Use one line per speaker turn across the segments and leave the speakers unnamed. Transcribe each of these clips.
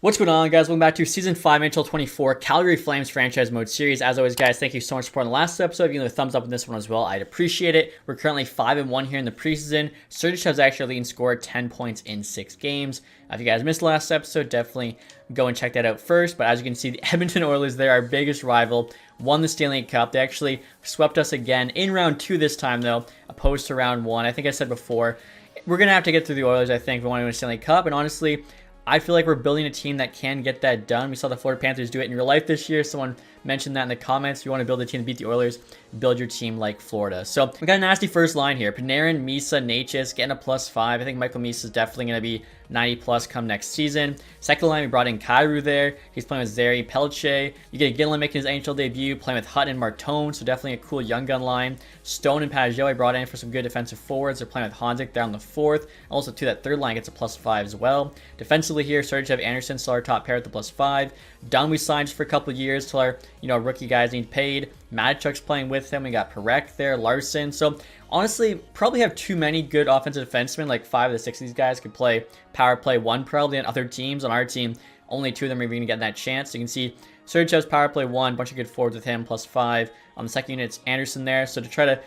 What's going on, guys? Welcome back to Season 5 NHL 24 Calgary Flames Franchise Mode Series. As always, guys, thank you so much for supporting the last episode. If you give a thumbs up on this one as well, I'd appreciate it. We're currently 5-1 here in the preseason. Sergachev has actually leading scored 10 points in 6 games. If you guys missed the last episode, definitely go and check that out first. But as you can see, the Edmonton Oilers, they're our biggest rival, won the Stanley Cup. They actually swept us again in round 2 this time, though, opposed to round 1. I think I said before, we're going to have to get through the Oilers, I think, if we want to win a Stanley Cup. And honestly, I feel like we're building a team that can get that done. We saw the Florida Panthers do it in real life this year. Someone mentioned that in the comments. If you want to build a team to beat the Oilers, build your team like Florida. So we got a nasty first line here. Panarin, Misa, Natchez getting a +5. I think Michael Misa is definitely going to be 90+ come next season. Second line, we brought in Kyrou there. He's playing with Zary Pelche. You get Ginla making his NHL debut, playing with Hutton and Martone, so definitely a cool young gun line. Stone and Pajot I brought in for some good defensive forwards. They're playing with Honzik there on the 4th. Also, to that third line gets a +5 as well. Defensively here, Sergachev, Anderson, still our top pair at the +5. Dunn we signed just for a couple of years till our rookie guys need paid. Madchuk's playing with him. We got Parekh there, Larson. So honestly, probably have too many good offensive defensemen. Like 5 of the 6 of these guys could play power play 1 probably on other teams. On our team, only 2 of them are even getting that chance. So you can see Sergachev's power play 1, bunch of good forwards with him, +5. On the second unit, it's Anderson there. So to try to,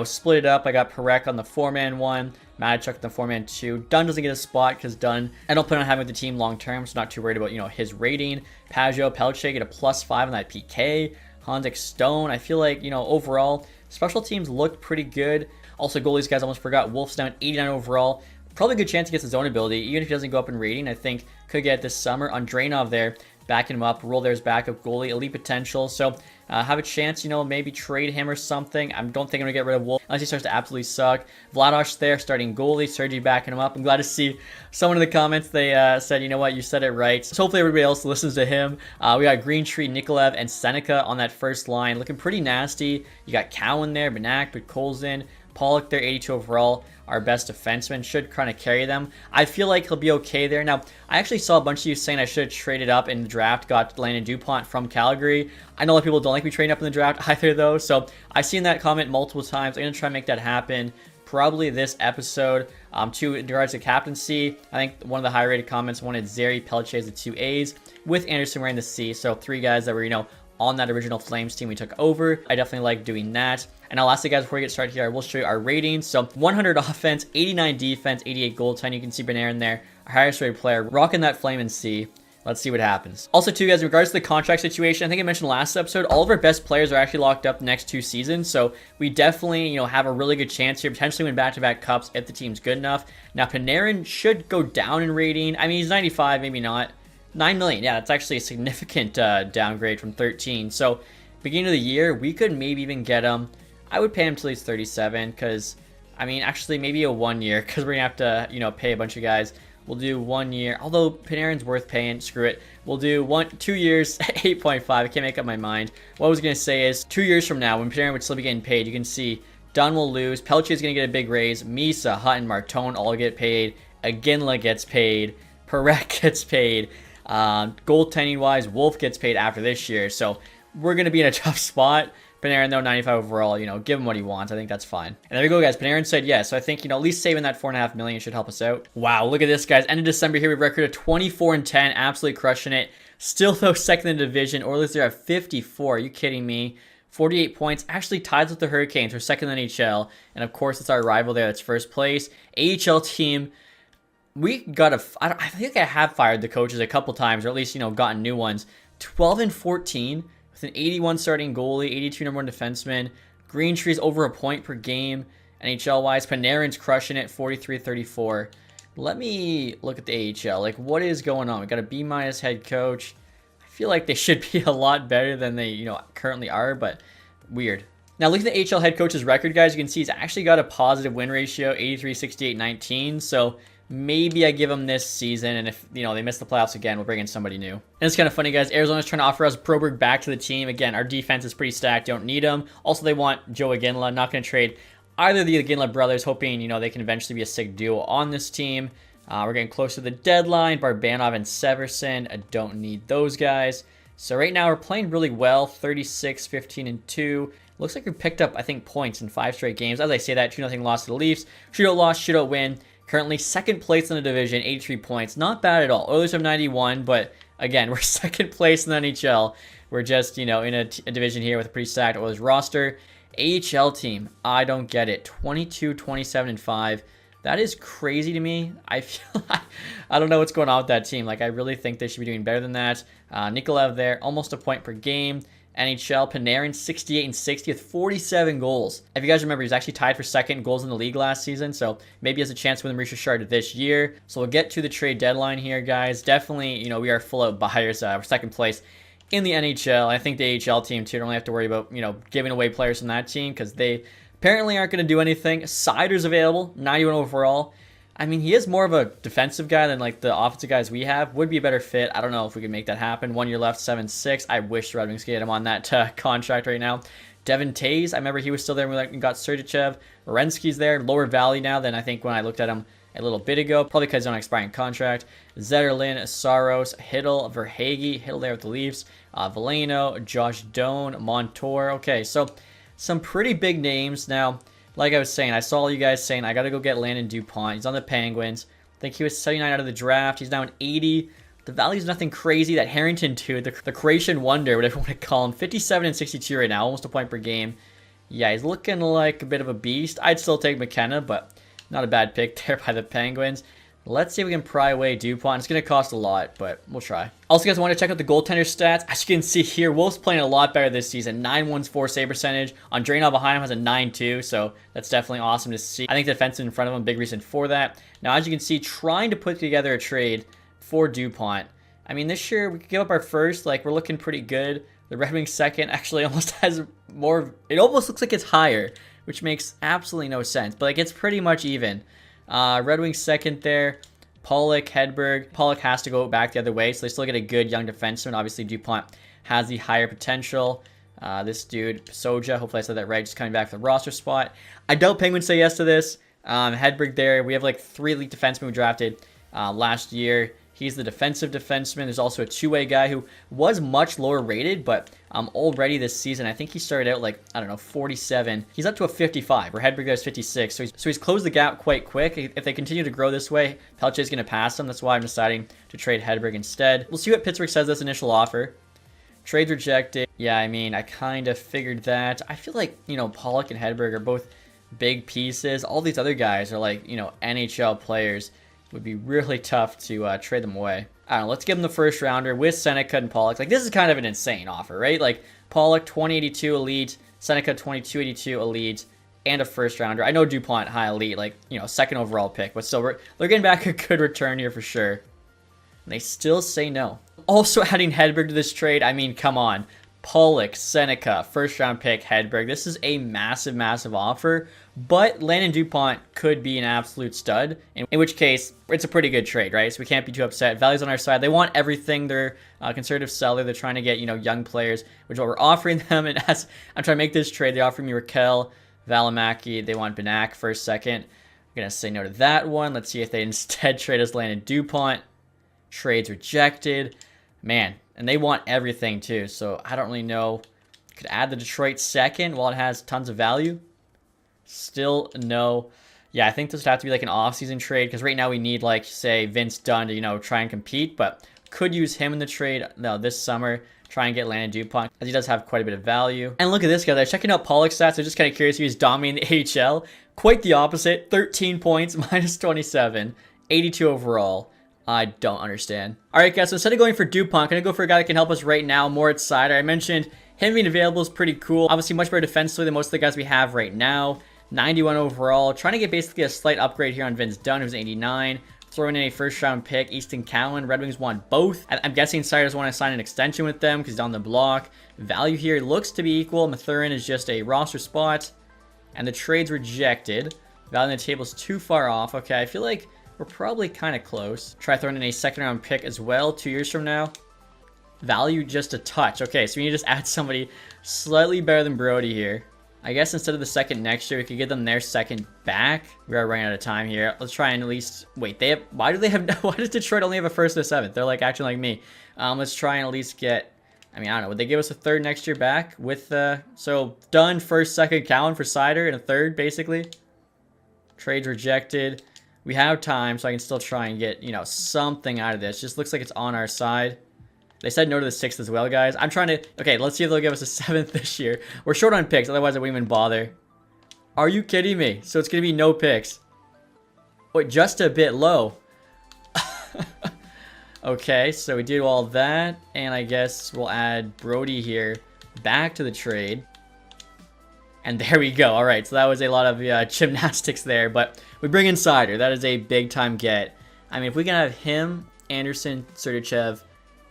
split it up, I got Parekh on the 4-man 1, Madchuk on the 4-man 2. Dunn doesn't get a spot because Dunn, I don't plan on having the team long term, so not too worried about, his rating. Pajot, Pelche get a +5 on that PK. Honzik, Stone, I feel like, overall, special teams looked pretty good. Also, goalies, guys, almost forgot. Wolf's down 89 overall. Probably a good chance he gets his own ability. Even if he doesn't go up in rating, I think could get it this summer. Andreanov there, backing him up. Roll there's backup goalie, elite potential. So have a chance, maybe trade him or something. I don't think I'm going to get rid of Wolf unless he starts to absolutely suck. Vladosh there, starting goalie. Sergey backing him up. I'm glad to see someone in the comments, they said, you know what, you said it right. So hopefully everybody else listens to him. We got Green Tree, Nikolaev, and Seneca on that first line. Looking pretty nasty. You got Cowan there, Benak, Podkolzin. Pollock there, 82 overall, our best defenseman, should kind of carry them. I feel like he'll be okay there. Now, I actually saw a bunch of you saying I should have traded up in the draft, got Landon DuPont from Calgary. I know a lot of people don't like me trading up in the draft either, though, so I've seen that comment multiple times. I'm going to try and make that happen probably this episode. In regards to captaincy, I think one of the high-rated comments wanted Zary Pelche as the 2 A's, with Anderson wearing the C, so 3 guys that were, on that original Flames team we took over. I definitely like doing that. And now lastly, guys, before we get started here, I will show you our ratings. So 100 offense, 89 defense, 88 goaltending. You can see Panarin there, our highest rated player, rocking that Flame and C. Let's see what happens. Also, too, guys, in regards to the contract situation, I think I mentioned last episode, all of our best players are actually locked up the next 2 seasons. So we definitely, have a really good chance here, potentially win back-to-back cups if the team's good enough. Now, Panarin should go down in rating. I mean, he's 95, maybe not. 9 million, yeah, that's actually a significant downgrade from 13. So, beginning of the year, we could maybe even get him. I would pay him till he's 37, because, I mean, actually, maybe a 1 year, because we're going to have to, pay a bunch of guys. We'll do 1 year, although Panarin's worth paying, screw it. We'll do 2 years, 8.5, I can't make up my mind. What I was going to say is, 2 years from now, when Panarin would still be getting paid, you can see Dunn will lose, Pelche is going to get a big raise, Misa, Hutton, Martone all get paid, Ginla gets paid, Parekh gets paid. Goaltending wise, Wolf gets paid after this year, so we're going to be in a tough spot. Panarin, though, 95 overall, give him what he wants. I think that's fine. And there we go, guys. Panarin said yes, so I think, at least saving that $4.5 million should help us out. Wow, look at this, guys. End of December here, we recorded 24-10, absolutely crushing it. Still, though, second in the division. Oilers there at 54. Are you kidding me? 48 points, actually ties with the Hurricanes. We're second in the NHL, and of course, it's our rival there that's first place. AHL team. We got I think I have fired the coaches a couple times, or at least, gotten new ones. 12-14 with an 81 starting goalie, 82 number 1 defenseman. Green Tree's over a point per game. NHL-wise, Panarin's crushing it, 43-34. Let me look at the AHL. Like, what is going on? We got a B- head coach. I feel like they should be a lot better than they, currently are, but weird. Now, look at the AHL head coach's record, guys. You can see he's actually got a positive win ratio, 83, 68, 19. So maybe I give them this season, and if, they miss the playoffs again, we'll bring in somebody new. And it's kind of funny, guys. Arizona's trying to offer us Broberg back to the team. Again, our defense is pretty stacked. Don't need him. Also, they want Joe Ginla. Not going to trade either of the Ginla brothers, hoping, they can eventually be a sick duo on this team. We're getting close to the deadline. Barbanov and Severson. I don't need those guys. So right now, we're playing really well. 36, 15, and 2. Looks like we picked up, I think, points in 5 straight games. As I say that, 2-0 loss to the Leafs. Shootout loss, shootout win. Currently second place in the division, 83 points. Not bad at all. Oilers have 91, but Again, we're second place in the NHL. We're just, in a division here with a pretty stacked Oilers roster. AHL team, I don't get it. 22, 27, and 5. That is crazy to me. I feel like, I don't know what's going on with that team. Like, I really think they should be doing better than that. Nikolaev there, almost a point per game. NHL, Panarin, 68 and 60 with 47 goals. If you guys remember, he's actually tied for second in goals in the league last season, so maybe he has a chance to win the Maurice Richard this year. So we'll get to the trade deadline here, guys. Definitely, we are full of buyers. We're second place in the NHL. I think the AHL team, too, don't really have to worry about, giving away players from that team because they apparently aren't going to do anything. Sider's available, 91 overall. I mean, he is more of a defensive guy than like the offensive guys we have. Would be a better fit. I don't know if we can make that happen. 1 year left, 7-6. I wish the Red Wings could get him on that contract right now. Devin Tays, I remember he was still there when we got Sergachev. Werenski's there, lower value now than I think when I looked at him a little bit ago. Probably because he's on an expiring contract. Zetterlin, Saros, Hiddle, Verhaeghe. Hiddle there with the Leafs. Veleno, Josh Doan, Montour. Okay, so some pretty big names. Now, like I was saying, I saw all you guys saying, I got to go get Landon DuPont. He's on the Penguins. I think he was 79 out of the draft. He's now an 80. The value's nothing crazy. That Harrington, too, the Croatian wonder, whatever you want to call him, 57 and 62 right now, almost a point per game. Yeah, he's looking like a bit of a beast. I'd still take McKenna, but not a bad pick there by the Penguins. Let's see if we can pry away DuPont. It's going to cost a lot, but we'll try. Also, guys, want to check out the goaltender stats. As you can see here, Wolf's playing a lot better this season. 9-1 save percentage. Andrei behind him has a 9-2, so that's definitely awesome to see. I think the defenseman in front of him, big reason for that. Now, as you can see, trying to put together a trade for DuPont. I mean, this year, we could give up our first. Like, we're looking pretty good. The Red Wings second actually almost has more. It almost looks like it's higher, which makes absolutely no sense. But, like, it's pretty much even. Red Wings second there. Pollock, Hedberg. Pollock has to go back the other way, so they still get a good young defenseman. Obviously, DuPont has the higher potential. This dude, Soja, hopefully I said that right, just coming back for the roster spot. I doubt Penguins say yes to this. Hedberg there. We have like 3 elite defensemen we drafted last year. He's the defensive defenseman. There's also a two-way guy who was much lower rated, but already this season, I think he started out like, 47. He's up to a 55, where Hedberg is 56. So he's closed the gap quite quick. If they continue to grow this way, Pelletier's going to pass him. That's why I'm deciding to trade Hedberg instead. We'll see what Pittsburgh says this initial offer. Trade rejected. Yeah, I mean, I kind of figured that. I feel like, Pollock and Hedberg are both big pieces. All these other guys are like, NHL players. Would be really tough to trade them away. I don't know, let's give them the first rounder with Seneca and Pollock. Like, this is kind of an insane offer, right? Like, Pollock, 2082 elite, Seneca, 2282 elite, and a first rounder. I know DuPont, high elite, like, second overall pick, but still, they're getting back a good return here for sure. And they still say no. Also adding Hedberg to this trade, I mean, come on. Pollock, Seneca, first round pick, Hedberg. This is a massive, massive offer. But Landon DuPont could be an absolute stud, in which case, it's a pretty good trade, right? So we can't be too upset. Value's on our side. They want everything. They're a conservative seller. They're trying to get, young players, which is what we're offering them. And as I'm trying to make this trade, they offer me Raquel, Valimaki. They want Benak first, second. I'm going to say no to that one. Let's see if they instead trade us Landon DuPont. Trades rejected. Man, and they want everything too, so I don't really know. Could add the Detroit second while it has tons of value. Still no. Yeah, I think this would have to be like an off-season trade, because right now we need, like, say, Vince Dunn to, try and compete, but could use him in the trade this summer. Try and get Landon DuPont, as he does have quite a bit of value. And look at this guy. They're checking out Pollock's stats. I'm just kind of curious if he's dominating the AHL. Quite the opposite. 13 points, minus 27, 82 overall. I don't understand. All right, guys, so instead of going for DuPont, I'm going to go for a guy that can help us right now, Moritz Seider. I mentioned him being available is pretty cool. Obviously, much better defensively than most of the guys we have right now. 91 overall. Trying to get basically a slight upgrade here on Vince Dunn, who's 89. Throwing in a first-round pick. Easton Cowan. Red Wings want both. I'm guessing Seider's want to sign an extension with them because he's on the block. Value here looks to be equal. Mathurin is just a roster spot. And the trade's rejected. Value on the table is too far off. Okay, I feel like we're probably kind of close. Try throwing in a second-round pick as well 2 years from now. Value just a touch. Okay, so we need to just add somebody slightly better than Brody here. I guess instead of the second next year, we could give them their second back. We are running out of time here. Let's try and at least... Wait, they have... Why does Detroit only have a first and a seventh? They're like acting like me. Let's try and at least get... I mean, I don't know. Would they give us a third next year back with... So, Dunn, first, second, Cowan for Seider, and a third, basically. Trades rejected. We have time, so I can still try and get, something out of this. Just looks like it's on our side. They said no to the 6th as well, guys. I'm trying to... Okay, let's see if they'll give us a 7th this year. We're short on picks, otherwise I wouldn't even bother. Are you kidding me? So it's going to be no picks. Wait, just a bit low. Okay, so we do all that. And I guess we'll add Brody here back to the trade. And there we go. All right, so that was a lot of gymnastics there. But we bring in Sider. That is a big-time get. I mean, if we can have him, Anderson, Sergachev,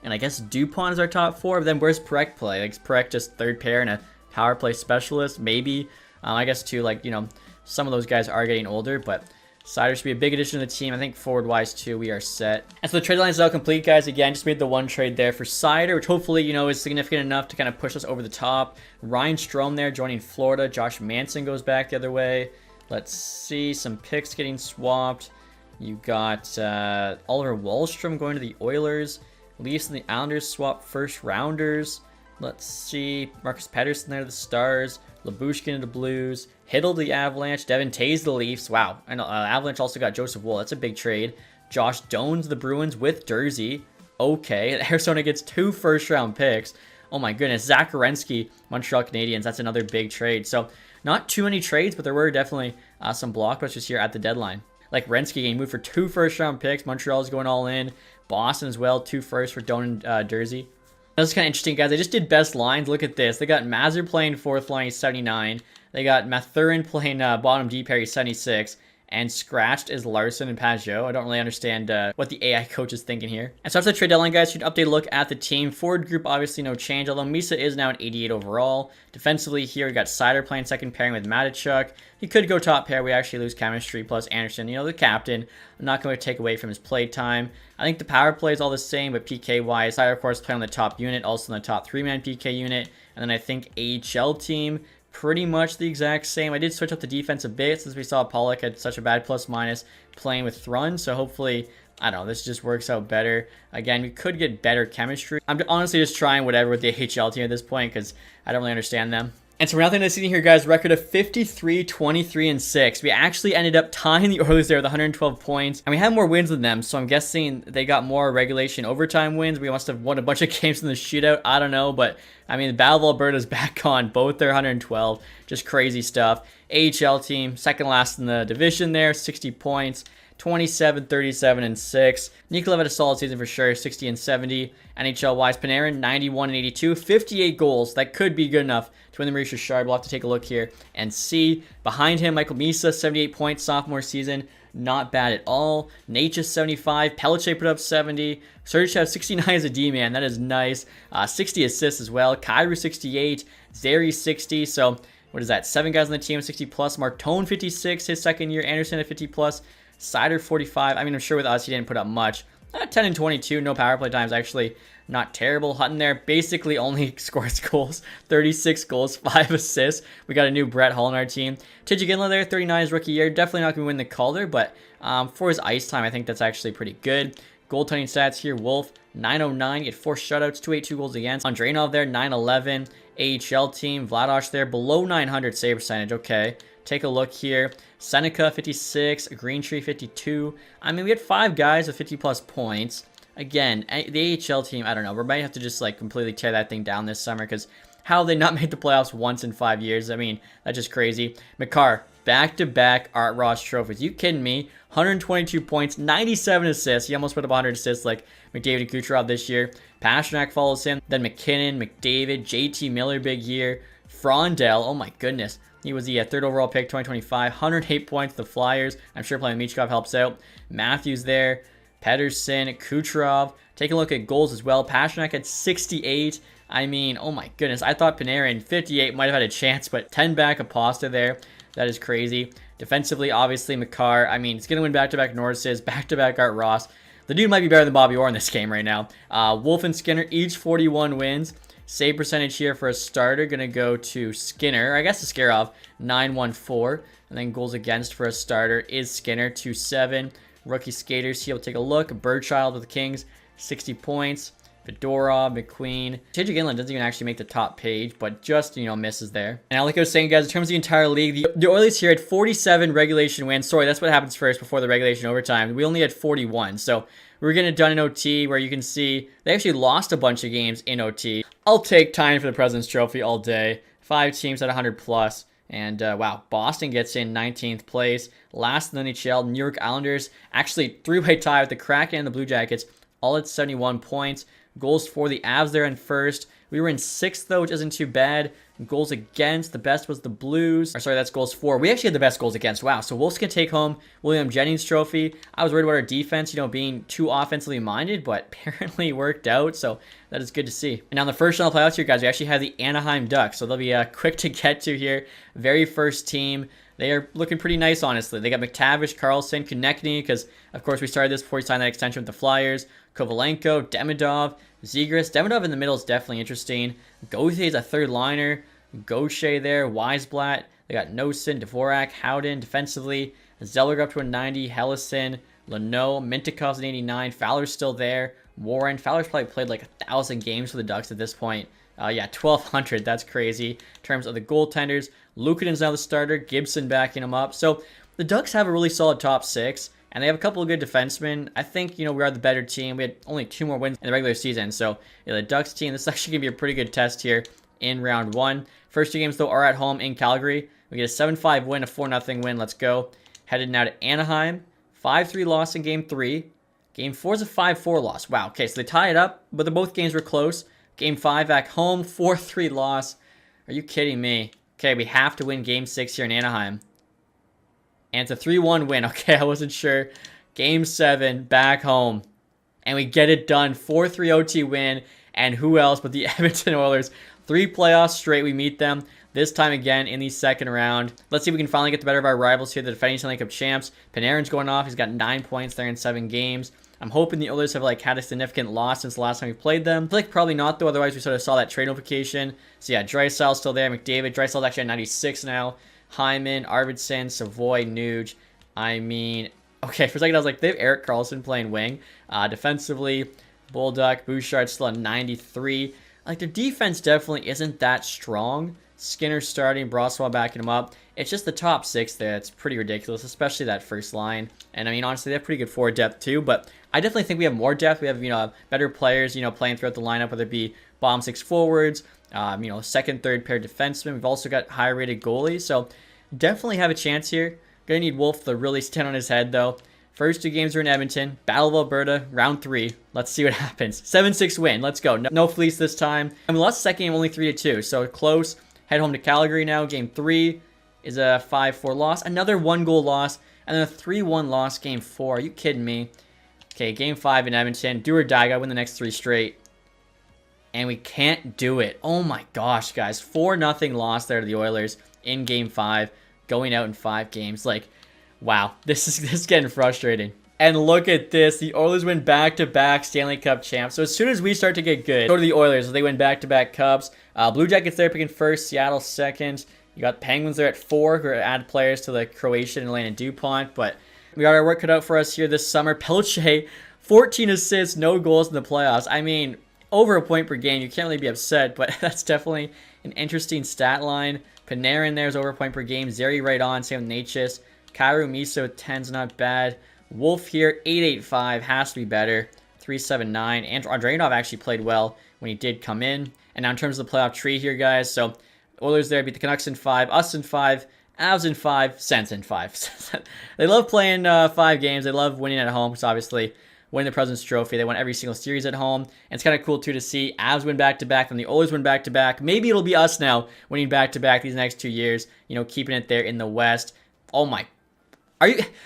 and I guess Dupont is our top 4. But then where's Perek play? Like, Perek just third pair and a power play specialist? Maybe. I guess, too, like, you know, some of those guys are getting older. But Sider should be a big addition to the team. I think forward-wise, too, we are set. And so the trade line is now complete, guys. Again, just made the one trade there for Sider, which hopefully, you know, is significant enough to kind of push us over the top. Ryan Strome there joining Florida. Josh Manson goes back the other way. Let's see. Some picks getting swapped. You got Oliver Wahlstrom going to the Oilers. Leafs and the Islanders swap first rounders. Let's see. Marcus Pettersson there to the Stars. Labushkin to the Blues. Hiddle to the Avalanche. Devin Tays to the Leafs. Wow. And Avalanche also got Joseph Wool. That's a big trade. Josh Doan to the Bruins with Jersey. Okay. Arizona gets 2 first-round picks. Oh my goodness. Zach Werenski, Montreal Canadiens. That's another big trade. So not too many trades, but there were definitely some blockbusters here at the deadline. Like Werenski getting moved for 2 first-round picks. Montreal is going all in. Boston as well. 2 firsts for Doan and Jersey. That's kind of interesting, guys. I just did best lines. Look at this. They got Mazur playing 4th line, he's 79. They got Mathurin playing bottom D pair, he's 76. And scratched is Larson and Pajot. I don't really understand what the AI coach is thinking here. And so after the trade deadline, guys, should update a look at the team. Forward group, obviously no change, although Misa is now an 88 overall. Defensively here, we got Sider playing second pairing with Matachuk. He could go top pair. We actually lose chemistry, plus Anderson, you know, the captain. I'm not going to take away from his play time. I think the power play is all the same, but PK-wise, Sider, of course, playing on the top unit, also in the top 3-man PK unit. And then I think AHL team, pretty much the exact same. I did switch up the defense a bit since we saw Pollock had such a bad plus-minus playing with Thrun. So hopefully, I don't know, this just works out better. Again, we could get better chemistry. I'm honestly just trying whatever with the AHL team at this point because I don't really understand them. And so we're nothing to see here, guys. Record of 53, 23, and 6. We actually ended up tying the Oilers there with 112 points. And we had more wins than them, so I'm guessing they got more regulation overtime wins. We must have won a bunch of games in the shootout. I don't know, but I mean, the Battle of Alberta's back on. Both their 112. Just crazy stuff. AHL team, second last in the division there, 60 points. 27, 37, and 6. Nikolov had a solid season for sure, 60 and 70. NHL-wise, Panarin, 91 and 82, 58 goals. That could be good enough to win the Maurice Richard. We'll have to take a look here and see. Behind him, Michael Misa, 78 points, sophomore season. Not bad at all. Natchez, 75. Pelletier put up 70. Sergachev, 69 as a D-man. That is nice. 60 assists as well. Kyrou, 68. Zary, 60. So, what is that? 7 guys on the team, 60+. Martone, 56, his second year. Anderson at 50+. Sider 45. I mean, I'm sure with us he didn't put up much. 10 and 22. No power play times. Actually, not terrible. Hutton there basically only scores goals. 36 goals, 5 assists. We got a new Brett Hull on our team. TJ Ginla there, 39 his rookie year. Definitely not going to win the Calder, but for his ice time, I think that's actually pretty good. Goaltending stats here. Wolf, 909. Get 4 shutouts, 282 goals against. Andreanov there, 911. AHL team. Vladosh there, below 900 save percentage. Okay. Take a look here. Seneca, 56. Greentree, 52. I mean, we had 5 guys with 50-plus points. Again, the AHL team, I don't know. We might have to just, like, completely tear that thing down this summer because how have they not made the playoffs once in 5 years? I mean, that's just crazy. Makar, back-to-back Art Ross trophies. You kidding me? 122 points, 97 assists. He almost put up 100 assists like McDavid and Kucherov this year. Pasternak follows him. Then McKinnon, McDavid, JT Miller, big year. Frondell, oh my goodness. He was the 3rd overall pick, 2025. 108 points, the Flyers. I'm sure playing Michkov helps out. Matthews there. Pedersen, Kucherov. Take a look at goals as well. Pasternak had 68. I mean, oh my goodness. I thought Panarin, 58, might have had a chance, but 10 back Aposta there. That is crazy. Defensively, obviously, Makar. I mean, he's going to win back-to-back Norrises, back-to-back Art Ross. The dude might be better than Bobby Orr in this game right now. Wolf and Skinner, each 41 wins. Save percentage here for a starter, going to go to Skinner. I guess Askarov, 914. And then goals against for a starter is Skinner, 27. Rookie skaters here, we'll take a look. Burchild with the Kings, 60 points. Fedorov, McQueen. JJ Ginland doesn't even actually make the top page, but just, you know, misses there. And like I was saying, guys, in terms of the entire league, the Oilers here had 47 regulation wins. Sorry, that's what happens first before the regulation overtime. We only had 41. So we were getting it done in OT, where you can see they actually lost a bunch of games in OT. I'll take tying for the President's Trophy all day. 5 teams at 100 plus. And wow, Boston gets in 19th place. Last in the NHL, New York Islanders actually 3-way tie with the Kraken and the Blue Jackets, all at 71 points. Goals for the Avs there in first. We were in 6th, though, which isn't too bad. Goals against, the best was the Blues. Or sorry, that's goals for. We actually had the best goals against. Wow, so Wolves can take home William Jennings Trophy. I was worried about our defense, being too offensively minded, but apparently worked out, so that is good to see. And now the first round of playoffs here, guys, we actually have the Anaheim Ducks, so they'll be quick to get to here. Very first team. They are looking pretty nice, honestly. They got McTavish, Carlson, Konechny, because, of course, we started this before he signed that extension with the Flyers. Kovalenko, Demidov, Zegras. Demidov in the middle is definitely interesting. Gauthier is a third liner. Gaucher there, Weisblatt. They got Nosen, Dvorak, Howden defensively. Zeller up to a 90. Hellison, Leno, Mintikov's an 89. Fowler's still there. Warren. Fowler's probably played like 1,000 games for the Ducks at this point. Yeah, 1,200. That's crazy. In terms of the goaltenders, Luukkonen's now the starter. Gibson backing him up. So the Ducks have a really solid top 6. And they have a couple of good defensemen. I think, we are the better team. We had only 2 more wins in the regular season. So, the Ducks team, this is actually going to be a pretty good test here in round 1. First 2 games, though, are at home in Calgary. We get a 7-5 win, a 4-0 win. Let's go. Headed now to Anaheim. 5-3 loss in Game 3. Game 4 is a 5-4 loss. Wow, okay, so they tie it up, but both games were close. Game 5 back home, 4-3 loss. Are you kidding me? Okay, we have to win Game 6 here in Anaheim. And it's a 3-1 win. Okay, I wasn't sure. Game 7, back home. And we get it done. 4-3 OT win. And who else but the Edmonton Oilers? 3 playoffs straight. We meet them. This time again in the second round. Let's see if we can finally get the better of our rivals here, the defending Stanley Cup champs. Panarin's going off. He's got 9 points there in 7 games. I'm hoping the Oilers have had a significant loss since the last time we played them. I feel like probably not, though. Otherwise, we sort of saw that trade notification. So yeah, Draisaitl's still there. McDavid. Draisaitl's actually at 96 now. Hyman, Arvidsson, Savoy, Nuge. I mean, okay, for a second I was like, they have Erik Karlsson playing wing. Defensively, Bolduc, Bouchard still at 93. Like, their defense definitely isn't that strong. Skinner starting, Brossois backing him up. It's just the top 6 there. It's pretty ridiculous, especially that first line. And, I mean, honestly, they have pretty good forward depth, too. But I definitely think we have more depth. We have, better players, playing throughout the lineup, whether it be bottom 6 forwards, second, third pair defensemen. We've also got high-rated goalies, so definitely have a chance here. Gonna need Wolf to really stand on his head, though. First 2 games are in Edmonton. Battle of Alberta, round 3. Let's see what happens. 7-6 win. Let's go. No fleece this time. And we lost the second game only 3-2, so close. Head home to Calgary now. Game 3 is a 5-4 loss. Another 1-goal loss, and then a 3-1 loss game 4. Are you kidding me? Okay, game 5 in Edmonton. Do or die. Gotta win the next 3 straight. And we can't do it. Oh my gosh, guys. 4-0 loss there to the Oilers in game 5. Going out in 5 games. Like, wow. This is getting frustrating. And look at this. The Oilers win back-to-back Stanley Cup champs. So as soon as we start to get good, go to the Oilers. They win back-to-back Cups. Blue Jackets there picking first. Seattle second. You got Penguins there at 4, who are add players to the Croatian and Landon DuPont. But we got our work cut out for us here this summer. Pelche, 14 assists, no goals in the playoffs. I mean, over a point per game. You can't really be upset, but that's definitely an interesting stat line. Panarin there's over a point per game. Zeri right on. Same with Natchez. Kairu Miso 10's not bad. Wolf here 885 has to be better. 379. And Andreanov actually played well when he did come in. And now in terms of the playoff tree here, guys. So Oilers there beat the Canucks in 5, us in 5, Avs in 5, Sens in 5. They love playing 5 games. They love winning at home. So obviously winning the President's Trophy. They won every single series at home. And it's kind of cool, too, to see Avs win back-to-back, then the Oilers win back-to-back. Maybe it'll be us now winning back-to-back these next 2 years, keeping it there in the West. Oh, my.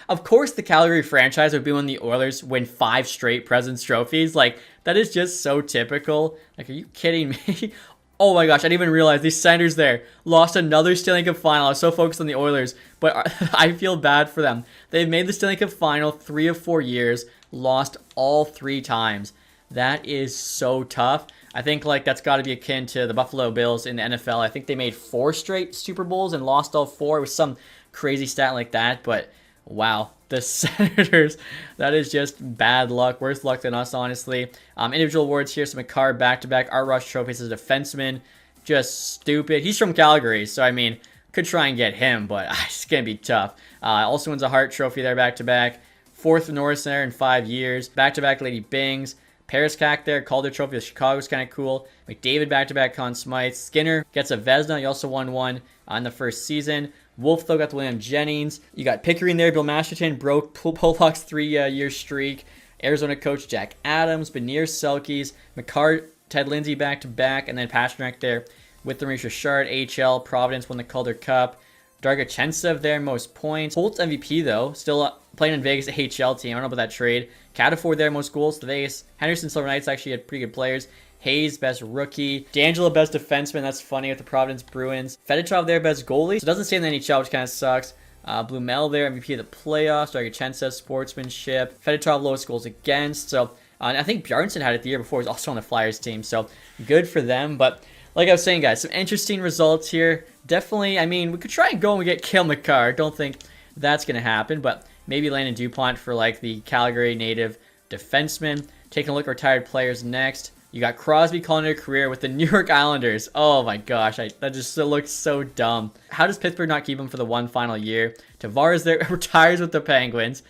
Of course, the Calgary franchise would be when the Oilers win 5 straight President's Trophies. Like, that is just so typical. Like, are you kidding me? Oh, my gosh. I didn't even realize these Senators there lost another Stanley Cup final. I was so focused on the Oilers, but I feel bad for them. They've made the Stanley Cup final 3 of 4 years. Lost all 3 times. That is so tough. I think that's got to be akin to the Buffalo Bills in the NFL. I think they made 4 straight Super Bowls and lost all 4. It was some crazy stat like that, but wow, the Senators, that is just bad luck. Worse luck than us, honestly. Individual awards here. So McCarr back-to-back. Art Rush trophies as a defenseman. Just stupid. He's from Calgary, so I mean, could try and get him, but it's going to be tough. Also wins a Hart trophy there back-to-back. 4th Norris Center in 5 years. Back-to-back Lady Bings. Paris Cac there, Calder Trophy with Chicago is kind of cool. McDavid back-to-back Conn Smythe. Skinner gets a Vezina. He also won one in the first season. Wolf, though, got the William Jennings. You got Pickering there. Bill Masterton broke Pollock's 3-year streak. Arizona coach Jack Adams. Benier Selkes. McCart, Ted Lindsay back-to-back. And then Pasternak there with the Maurice Richard. AHL, Providence won the Calder Cup. Dargachensev there, most points. Holtz MVP, though, still playing in Vegas AHL team. I don't know about that trade. Catafor there, most goals to Vegas. Henderson Silver Knights actually had pretty good players. Hayes, best rookie. D'Angelo, best defenseman. That's funny with the Providence Bruins. Fedotov there, best goalie. So it doesn't stay in the NHL, which kind of sucks. Blumel there, MVP of the playoffs. Dargachensev, sportsmanship. Fedotov, lowest goals against. So I think Bjarnason had it the year before. He was also on the Flyers team. So good for them. But like I was saying, guys, some interesting results here. Definitely, I mean, we could try and go and get Cale Makar. Don't think that's going to happen, but maybe Landon DuPont for like the Calgary native defenseman. Taking a look at retired players next. You got Crosby calling it a career with the New York Islanders. Oh my gosh, that just looks so dumb. How does Pittsburgh not keep him for the one final year? Tavares there retires with the Penguins.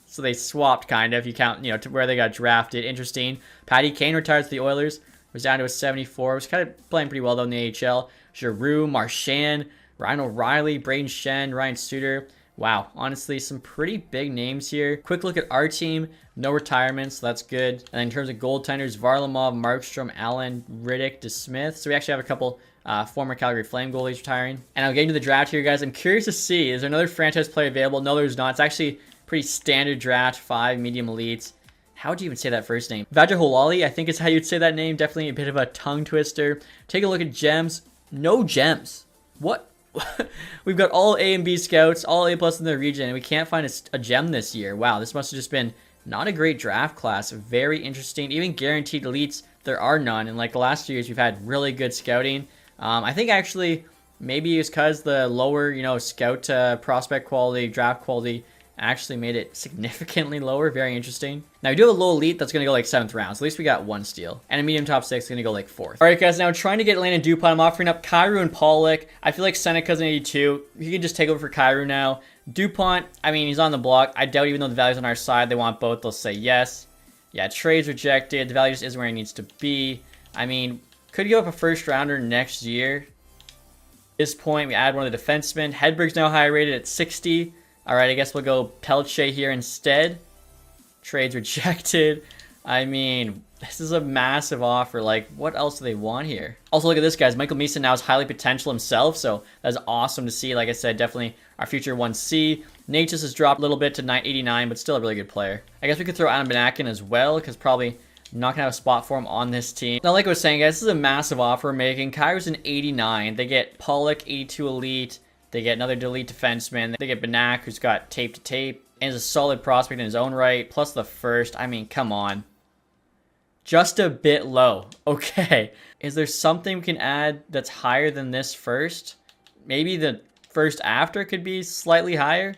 So they swapped kind of. You count, to where they got drafted. Interesting. Patty Kane retires with the Oilers. Was down to a 74. Was kind of playing pretty well though in the AHL. Giroux, Marchand, Ryan O'Reilly, Braden Shen, Ryan Suter. Wow, honestly, some pretty big names here. Quick look at our team. No retirements, so that's good. And then in terms of goaltenders, Varlamov, Markstrom, Allen, Riddick, DeSmith. So we actually have a couple former Calgary Flame goalies retiring. And I'll get into the draft here, guys. I'm curious to see, is there another franchise player available? No, there's not. It's actually pretty standard draft, 5 medium elites. How would you even say that first name? Vajaholali, I think is how you'd say that name. Definitely a bit of a tongue twister. Take a look at gems. No gems. What? We've got all A and B scouts, all A plus in the region, and we can't find a gem this year. Wow, this must have just been not a great draft class. Very interesting. Even guaranteed elites, there are none. And like the last 2 years, we've had really good scouting. I think actually maybe it's because the lower, scout prospect quality, draft quality actually made it significantly lower. Very interesting. Now we do have a low elite that's going to go like 7th round. So at least we got 1 steal. And a medium top 6 is going to go like 4th. All right, guys. Now trying to get Landon DuPont. I'm offering up Kyrou and Pollock. I feel like Seneca's an 82. You can just take over for Kyrou now. DuPont, I mean, he's on the block. I doubt even though the value's on our side, they want both. They'll say yes. Yeah, trade's rejected. The value just isn't where it needs to be. I mean, could give up a first rounder next year. At this point, we add one of the defensemen. Hedberg's now high rated at 60. All right, I guess we'll go Pelche here instead. Trade's rejected. I mean, this is a massive offer. Like, what else do they want here? Also, look at this, guys. Michael Meeson now is highly potential himself, so that's awesome to see. Like I said, definitely our future 1C. Natchez has dropped a little bit to 989, but still a really good player. I guess we could throw Adam Benakin as well, because probably not going to have a spot for him on this team. Now, like I was saying, guys, this is a massive offer we're making. Kyrou's an 89. They get Pollock, 82 elite. They get another delete defenseman. They get Benak, who's got tape to tape, and is a solid prospect in his own right, plus the first. I mean, come on. Just a bit low. Okay. Is there something we can add that's higher than this first? Maybe the first after could be slightly higher?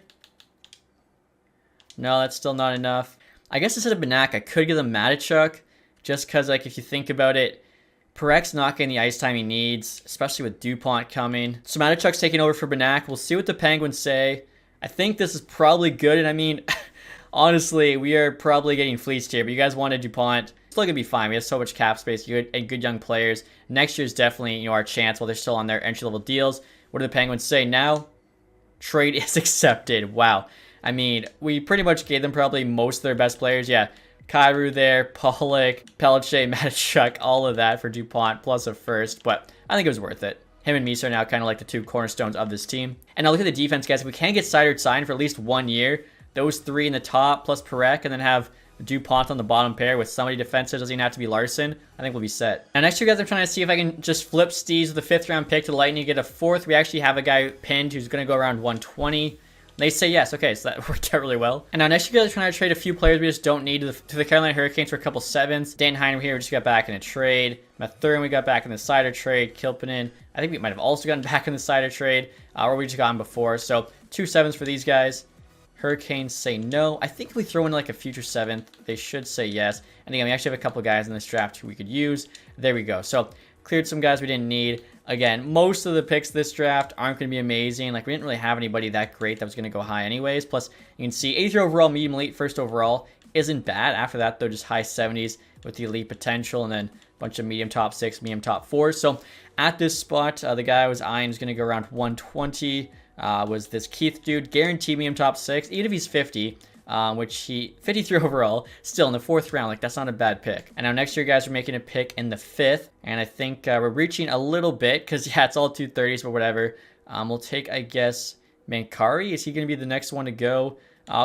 No, that's still not enough. I guess instead of Benak, I could give them Matachuk, just because, like, if you think about it, Parek's not getting the ice time he needs, especially with DuPont coming. So Matachuk's taking over for Benak. We'll see what the Penguins say. I think this is probably good, and I mean, honestly, we are probably getting fleeced here, but you guys wanted DuPont. Still going to be fine. We have so much cap space, good young players. Next year's definitely, our chance while they're still on their entry-level deals. What do the Penguins say now? Trade is accepted. Wow. I mean, we pretty much gave them probably most of their best players. Yeah. Kyrou there, Pollock, Pelche, Matachuk, all of that for DuPont, plus a first, but I think it was worth it. Him and Meese are now kind of like the 2 cornerstones of this team. And now look at the defense, guys. If we can get Seidert signed for at least 1 year, those 3 in the top, plus Parek, and then have DuPont on the bottom pair with somebody defensive, doesn't even have to be Larson, I think we'll be set. Now next year, guys, I'm trying to see if I can just flip Steez with a 5th round pick to the Lightning, get a 4th. We actually have a guy pinned who's going to go around 120. They say yes. Okay, so that worked out really well. And now next year, guys, are trying to trade a few players we just don't need to the Carolina Hurricanes for a couple 7s. Dan Heiner here, we just got back in a trade. Mathurin, we got back in the Sider trade. Kilpinen, I think we might have also gotten back in the Sider trade, or we just got him before. So 2 7s for these guys. Hurricanes say no. I think if we throw in like a future 7th, they should say yes. And again, we actually have a couple guys in this draft who we could use. There we go. So Cleared some guys we didn't need. Again, most of the picks this draft aren't going to be amazing. Like, we didn't really have anybody that great that was going to go high anyways. Plus, you can see 83 overall, medium elite, first overall isn't bad. After that, though, just high 70s with the elite potential, and then a bunch of medium top 6, medium top 4. So at this spot, the guy I was eyeing is going to go around 120. Was this Keith dude, guaranteed medium top 6, even if he's 50. Which he 53 overall, still in the 4th round. Like, that's not a bad pick. And now next year, guys, we're making a pick in the 5th, and I think we're reaching a little bit because yeah, it's all 230s, but whatever. We'll take, I guess, Mankari. Is he going to be the next one to go?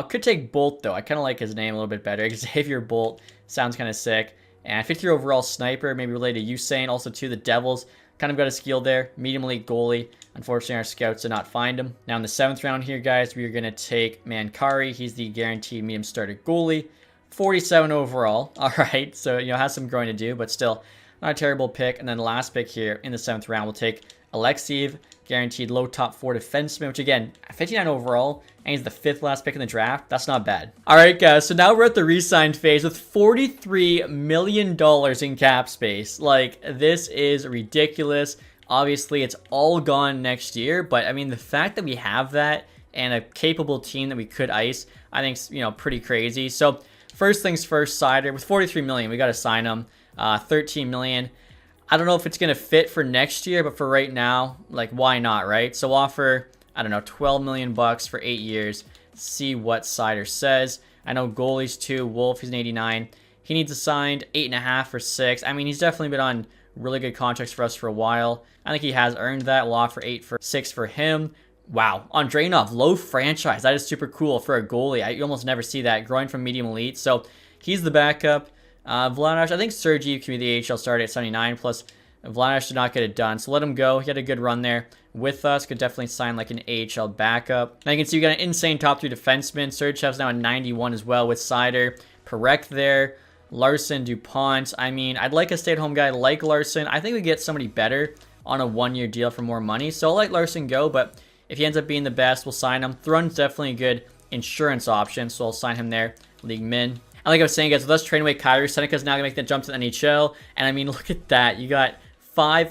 Could take Bolt though. I kind of like his name a little bit better. Xavier Bolt sounds kind of sick. And 53 overall sniper, maybe related to Usain. Also to the Devils. Kind of got a skill there. Medium elite goalie. Unfortunately, our scouts did not find him. Now in the 7th round here, guys, we are going to take Mankari. He's the guaranteed medium starter goalie. 47 overall. All right, so, you know, has some growing to do, but still not a terrible pick. And then the last pick here in the 7th round, we'll take Alexeyev, guaranteed low top 4 defenseman, which again, 59 overall, and he's the 5th last pick in the draft. That's not bad. All right, guys, so now we're at the re-sign phase with $43 million in cap space. Like, this is ridiculous. Obviously, it's all gone next year, but I mean, the fact that we have that and a capable team that we could ice, I think, you know, pretty crazy. So first things first, Sider, with $43 million, we got to sign him. $13 million. I don't know if it's going to fit for next year, but for right now, like, why not, right? So offer, I don't know, $12 million for 8 years. See what Sider says. I know goalies too. Wolf, he's an 89. He needs assigned 8.5 or 6. I mean, he's definitely been on really good contracts for us for a while. I think he has earned that. We'll offer 8 for 6 for him. Wow. Andreanov, low franchise. That is super cool for a goalie. You almost never see that. Growing from medium elite. So he's the backup. Vladash, I think Sergey can be the AHL starter at 79. Plus, Vladash did not get it done. So let him go. He had a good run there with us. Could definitely sign like an AHL backup. Now you can see we got an insane top 3 defenseman. Sergeyev's now at 91 as well with Sider. Perek there. Larson, DuPont. I mean, I'd like a stay-at-home guy like Larson. I think we get somebody better on a 1-year deal for more money. So I'll let Larson go, but if he ends up being the best, we'll sign him. Thrun's definitely a good insurance option, so I'll sign him there. League min. And like I was saying, guys, with us trading away Kyrie, Seneca's now going to make the jump to the NHL. And I mean, look at that. You got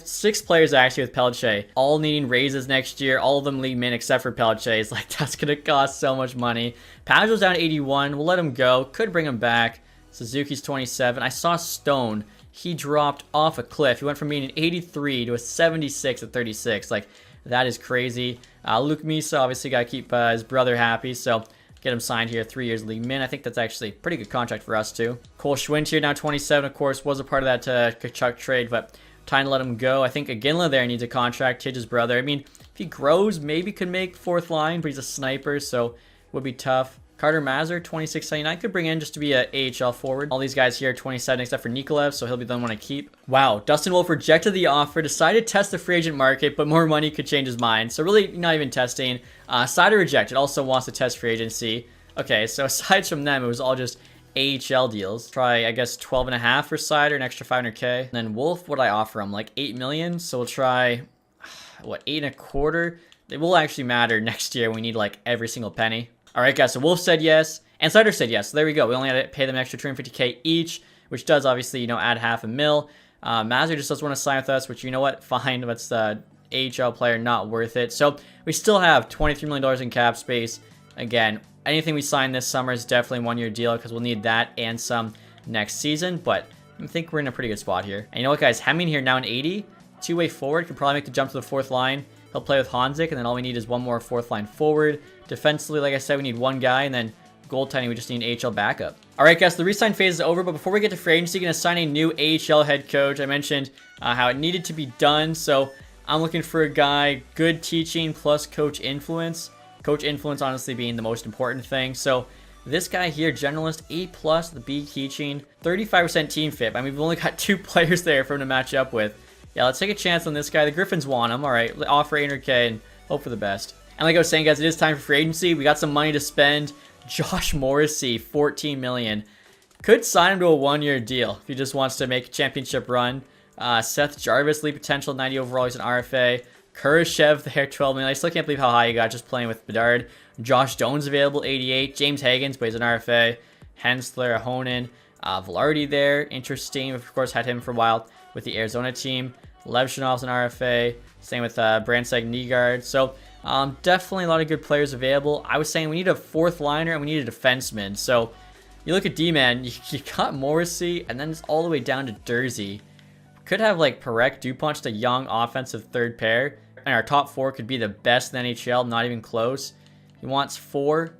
6 players actually with Pelletier, all needing raises next year. All of them league min except for Pelletier. It's like, that's going to cost so much money. Pageau's down 81. We'll let him go. Could bring him back. Suzuki's 27. I saw Stone. He dropped off a cliff. He went from being an 83 to a 76 at 36. Like, that is crazy. Luke Misa, obviously, got to keep his brother happy. So, get him signed here. 3 years league min. I think that's actually a pretty good contract for us, too. Cole Schwint here, now 27, of course, was a part of that Kachuk trade, but time to let him go. I think Aginla there needs a contract. Tidge's brother. I mean, if he grows, maybe could make 4th line, but he's a sniper, so would be tough. Carter Mazur, 26.79, could bring in just to be a AHL forward. All these guys here are 27 except for Nikolaev, so he'll be the one to keep. Wow, Dustin Wolf rejected the offer, decided to test the free agent market, but more money could change his mind. So really not even testing. Sider rejected, also wants to test free agency. Okay, so aside from them, it was all just AHL deals. Try, I guess, 12.5 for Sider, an extra 500K. And then Wolf, what did I offer him? Like 8 million? So we'll try, what, 8.25? It will actually matter next year. We need like every single penny. All right, guys, so Wolf said yes, and Sider said yes. So there we go. We only had to pay them an extra 250K each, which does obviously, you know, add $500,000. Mazur just doesn't want to sign with us, which, you know what, fine. That's the AHL player, not worth it. So we still have $23 million in cap space. Again, anything we sign this summer is definitely a 1-year deal because we'll need that and some next season. But I think we're in a pretty good spot here. And you know what, guys? Hemming here now an 80. 2-way forward. Can probably make the jump to the 4th line. He'll play with Hanzik, and then all we need is one more 4th line forward. Defensively, like I said, we need one guy, and then goaltending, we just need an AHL backup. All right, guys, the re-sign phase is over, but before we get to free agency, going to sign a new AHL head coach. I mentioned how it needed to be done, so I'm looking for a guy, good teaching plus coach influence. Coach influence, honestly, being the most important thing. So this guy here, generalist, A+, the B teaching, 35% team fit. I mean, we've only got 2 players there for him to match up with. Yeah, let's take a chance on this guy. The Griffins want him. All right, offer 800K and hope for the best. And like I was saying, guys, it is time for free agency. We got some money to spend. Josh Morrissey, $14 million. Could sign him to a 1-year deal if he just wants to make a championship run. Seth Jarvis, lead potential, 90 overall. He's an RFA. Kurashev there, $12 million. I still can't believe how high he got just playing with Bedard. Josh Doan's available, 88. James Higgins, but he's an RFA. Hensler, Ahonen. Velarde there, interesting. Of course, had him for a while with the Arizona team. Levshinov's an RFA. Same with Brandsegg Nygaard. So definitely a lot of good players available. I was saying we need a fourth liner and we need a defenseman. So you look at D-man, you got Morrissey, and then it's all the way down to Dursey. Could have like Perek, Dupont, a young offensive third pair. And our top four could be the best in the NHL, not even close. He wants 4.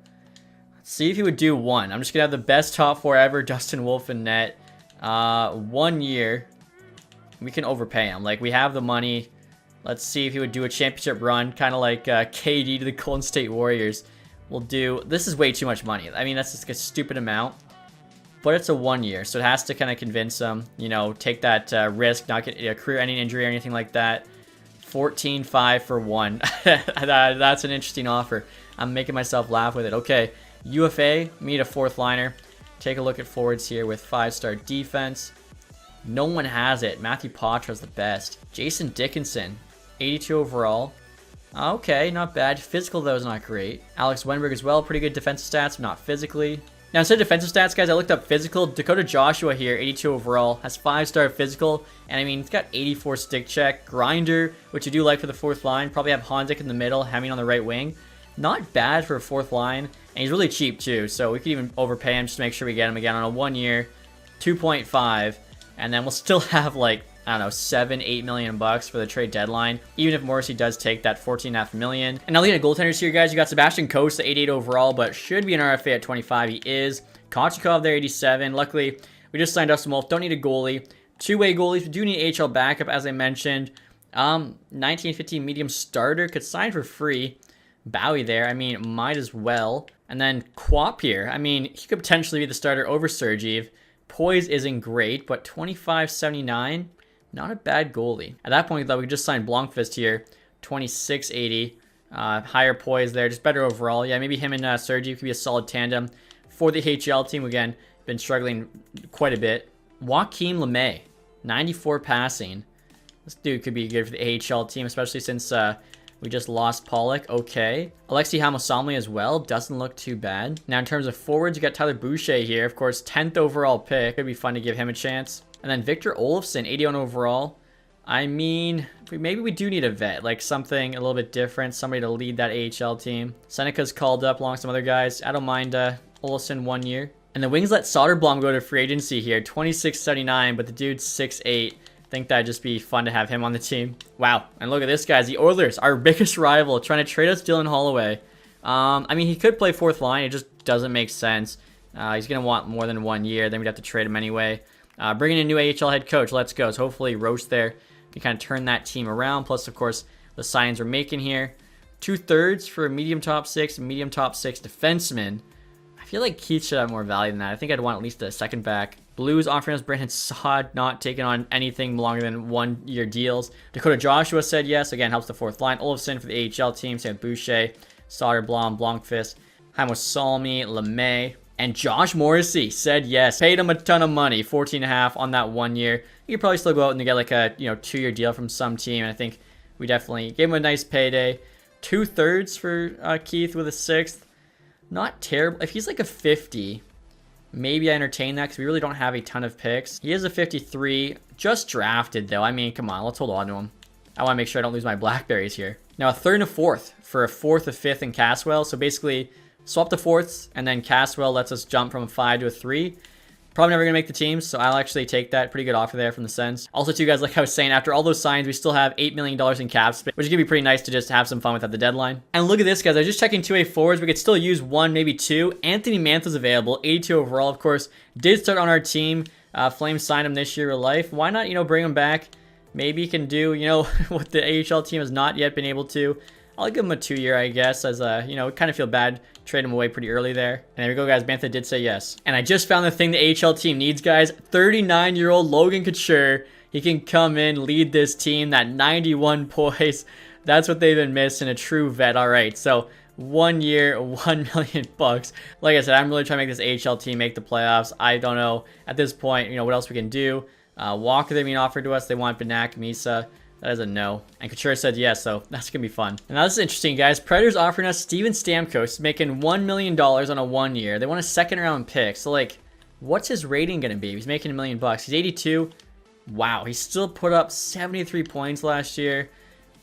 Let's see if he would do 1. I'm just going to have the best top 4 ever, Dustin Wolf and net. 1 year. We can overpay him. Like, we have the money. Let's see if he would do a championship run, kind of like KD to the Golden State Warriors. We'll do... This is way too much money. I mean, that's just a stupid amount. But it's a 1 year, so it has to kind of convince him, you know, take that risk, not get a career-ending injury or anything like that. 14.5 for 1. That's an interesting offer. I'm making myself laugh with it. Okay, UFA, we need a fourth liner. Take a look at forwards here with 5-star defense. No one has it. Matthew Poitras's the best. Jason Dickinson, 82 overall. Okay, not bad. Physical, though, is not great. Alex Wenberg as well. Pretty good defensive stats, but not physically. Now, instead of defensive stats, guys, I looked up physical. Dakota Joshua here, 82 overall, has 5-star physical. And, I mean, he's got 84 stick check. Grinder, which you do like for the fourth line. Probably have Honzik in the middle, Hemming on the right wing. Not bad for a fourth line. And he's really cheap, too. So we could even overpay him just to make sure we get him again on a 1 year. 2.5. And then we'll still have, like, I don't know, $7-8 million bucks for the trade deadline, even if Morrissey does take that $14.5 million. And now looking at goaltenders here, guys, you got Sebastian Costa, 88 overall, but should be an RFA at 25. He is. Kochikov there, 87. Luckily, we just signed Dustin Wolf. Don't need a goalie. Two-way goalies. We do need AHL backup, as I mentioned. 1915 medium starter could sign for free. Bowie there. I mean, might as well. And then Quap here. I mean, he could potentially be the starter over Sergeev. Poise isn't great, but 25.79. Not a bad goalie. At that point, though, we just signed Blomqvist here. 26.80. Higher poise there. Just better overall. Yeah, maybe him and Sergeev could be a solid tandem for the HL team. Again, been struggling quite a bit. Joaquin LeMay. 94 passing. This dude could be good for the AHL team, especially since we just lost Pollock. Okay. Alexei Hamosamli as well. Doesn't look too bad. Now, in terms of forwards, you got Tyler Boucher here. Of course, 10th overall pick. Could be fun to give him a chance. And then Victor Olofsson, 81 overall. I mean, maybe we do need a vet, like something a little bit different, somebody to lead that AHL team. Seneca's called up along with some other guys. I don't mind Olofsson 1 year. And the Wings let Soderblom go to free agency here, 26.79, but the dude's 6'8". Think that'd just be fun to have him on the team. Wow, and look at this, guys. The Oilers, our biggest rival, trying to trade us Dylan Holloway. I mean, he could play fourth line. It just doesn't make sense. He's going to want more than 1 year. Then we'd have to trade him anyway. Bringing in a new AHL head coach. Let's go. So hopefully Roche there can kind of turn that team around. Plus, of course, the signings we're making here. 2/3 for a medium top 6, medium top 6 defenseman. I feel like Keith should have more value than that. I think I'd want at least a second back. Blues offering us Brandon Saad, not taking on anything longer than 1 year deals. Dakota Joshua said yes. Again, helps the fourth line. Olofsson for the AHL team. Same with Boucher, Soderblom, Blomqvist, Hamosalmi, LeMay. And Josh Morrissey said yes. Paid him a ton of money, 14.5 on that 1 year. You could probably still go out and get like a 2-year deal from some team. And I think we definitely gave him a nice payday. 2/3 for Keith with a 6th. Not terrible. If he's like a 50, maybe I entertain that because we really don't have a ton of picks. He is a 53. Just drafted though. I mean, come on, let's hold on to him. I want to make sure I don't lose my blackberries here. Now a 3rd and a 4th for a 4th, a 5th, and Caswell. So basically, swap the 4ths, and then Caswell lets us jump from a 5 to a 3. Probably never going to make the team, so I'll actually take that. Pretty good offer there from the Sens. Also, too, guys, like I was saying, after all those signs, we still have $8 million in cap space, which is going to be pretty nice to just have some fun with at the deadline. And look at this, guys. I was just checking 2A forwards. We could still use 1, maybe 2. Anthony Mantha's available, 82 overall, of course. Did start on our team. Flames signed him this year real life. Why not, bring him back? Maybe he can do, what the AHL team has not yet been able to. I'll give him a 2 year, I guess, as kind of feel bad. Trade him away pretty early there. And there we go, guys. Mantha did say yes. And I just found the thing the AHL team needs, guys. 39-year-old Logan Couture. He can come in, lead this team. That 91 poise. That's what they've been missing. A true vet. All right. So 1 year, $1 million bucks. Like I said, I'm really trying to make this AHL team make the playoffs. I don't know at this point, what else we can do. Walker, they're being offered to us. They want Benak, Misa. That is a no. And Couture said yes, so that's going to be fun. And now this is interesting, guys. Predators offering us Steven Stamkos, making $1 million on a 1 year. They want a 2nd round pick. So, like, what's his rating going to be? He's making $1 million bucks. He's 82. Wow, he still put up 73 points last year.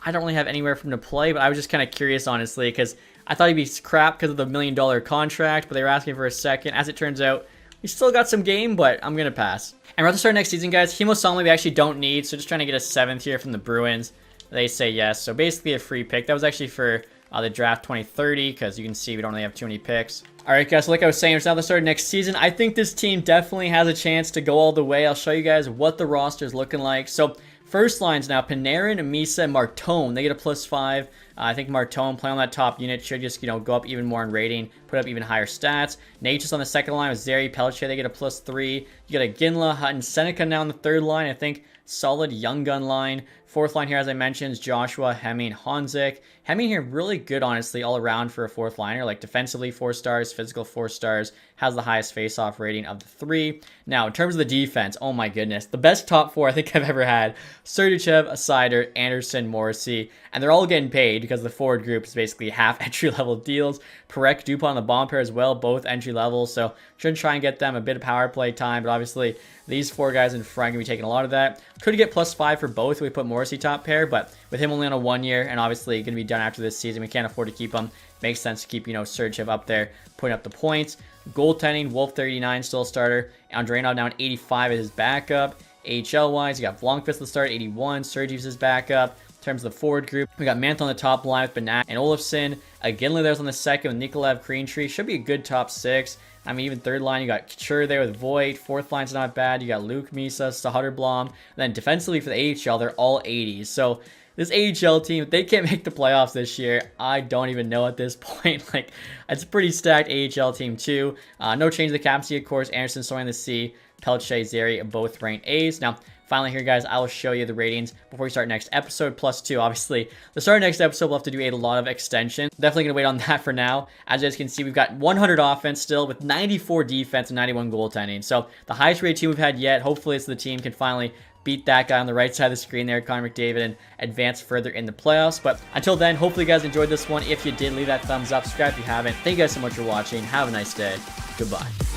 I don't really have anywhere for him to play, but I was just kind of curious, honestly, because I thought he'd be crap because of the $1 million contract, but they were asking for a second. As it turns out, we still got some game, but I'm going to pass. And we're at the start next season, guys. Hemo Somley we actually don't need, so just trying to get a 7th here from the Bruins. They say yes, so basically a free pick. That was actually for the draft 2030, because you can see we don't really have too many picks. All right, guys, so like I was saying, it's now the start of next season. I think this team definitely has a chance to go all the way. I'll show you guys what the roster is looking like. So first lines now, Panarin, Misa, and Martone. They get a +5. I think Martone playing on that top unit should just, go up even more in rating, put up even higher stats. Nature's on the second line with Zary, Pelletier. They get a +3. You got a Ginla, Hutton, Seneca now on the third line. I think solid young gun line. Fourth line here, as I mentioned, is Joshua, Hemming, Honzik. Hemming here really good, honestly, all around for a fourth liner. Like defensively 4 stars, physical 4 stars, has the highest face-off rating of the 3. Now, in terms of the defense, oh my goodness, the best top 4 I think I've ever had. Sergachev, Sider, Anderson, Morrissey, and they're all getting paid because the forward group is basically half entry-level deals. Parek, Dupont on the bomb pair as well, both entry-level, so should try and get them a bit of power play time, but obviously these 4 guys in front are going to be taking a lot of that. Could get +5 for both if we put Morrissey top pair, but with him only on a 1 year and obviously going to be done after this season, we can't afford to keep him. Makes sense to keep, Sergachev up there, putting up the points. Goaltending, Wolf 39, still a starter. Andreanov now at 85 as his backup. AHL-wise, you got Blomqvist at the start, 81. Sergey's his backup. In terms of the forward group, we got Mantle on the top line with Banat and Olofsson. Ginla there's on the second with Nikolaev, Greentree. Should be a good top 6. I mean, even third line, you got Couture there with Voigt. Fourth line's not bad. You got Luke, Misa, Soderblom. And then defensively for the AHL, they're all 80s. So this AHL team, if they can't make the playoffs this year, I don't even know at this point. Like, it's a pretty stacked AHL team too. No change to the captaincy, of course. Anderson, Soy in the C. Pelletier, Zary, both ranked A's. Now, finally here, guys, I will show you the ratings before we start next episode, +2. Obviously, the start of next episode, we'll have to do a lot of extension. Definitely going to wait on that for now. As you guys can see, we've got 100 offense still with 94 defense and 91 goaltending. So the highest rated team we've had yet. Hopefully, it's the team can finally beat that guy on the right side of the screen there, Connor McDavid, and advance further in the playoffs. But until then, hopefully you guys enjoyed this one. If you did, leave that thumbs up. Subscribe if you haven't. Thank you guys so much for watching. Have a nice day. Goodbye.